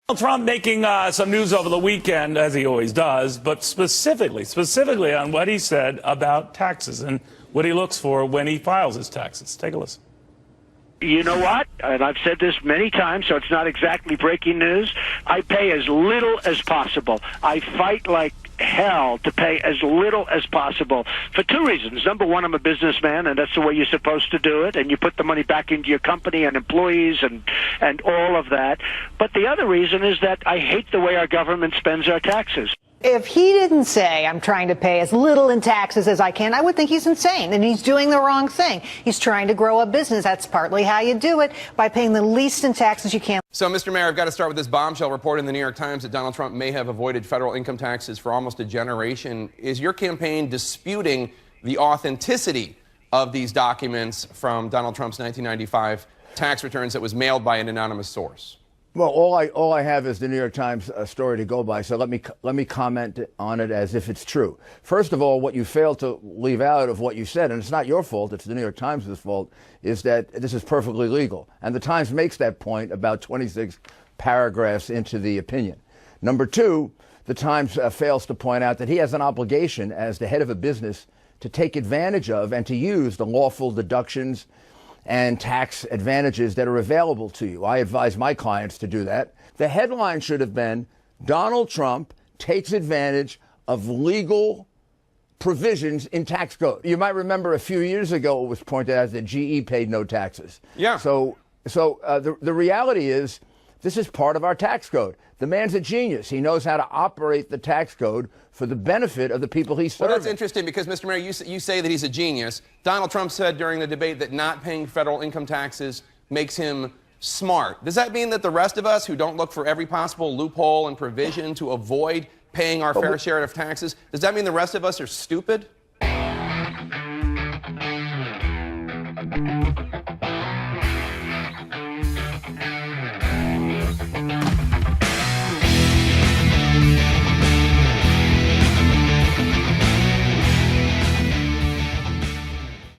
Donald Trump making some news over the weekend, as he always does, but specifically on what he said about taxes and what he looks for when he files his taxes. Take a listen. You know what? And I've said this many times, so it's not exactly breaking news. I pay as little as possible. I fight like hell to pay as little as possible for two reasons. Number one, I'm a businessman, and that's the way you're supposed to do it, and you put the money back into your company and employees and all of that. But the other reason is that I hate the way our government spends our taxes. If he didn't say, I'm trying to pay as little in taxes as I can, I would think he's insane and he's doing the wrong thing. He's trying to grow a business. That's partly how you do it, by paying the least in taxes you can. So, Mr. Mayor, I've got to start with this bombshell report in the New York Times that Donald Trump may have avoided federal income taxes for almost a generation. Is your campaign disputing the authenticity of these documents from Donald Trump's 1995 tax returns that was mailed by an anonymous source? Well, all I have is the New York Times story to go by, so let me comment on it as if it's true. First of all, what you failed to leave out of what you said, and it's not your fault, it's the New York Times' fault, is that this is perfectly legal. And the Times makes that point about 26 paragraphs into the opinion. Number two, the Times fails to point out that he has an obligation as the head of a business to take advantage of and to use the lawful deductions and tax advantages that are available to you. I advise my clients to do that. The headline should have been, Donald Trump takes advantage of legal provisions in tax code. You might remember a few years ago it was pointed out that GE paid no taxes. Yeah. So the reality is this is part of our tax code. The man's a genius. He knows how to operate the tax code for the benefit of the people he's serving. Well, that's interesting because, Mr. Mayor, you say that he's a genius. Donald Trump said during the debate that not paying federal income taxes makes him smart. Does that mean that the rest of us who don't look for every possible loophole and provision to avoid paying our fair share of taxes, does that mean the rest of us are stupid?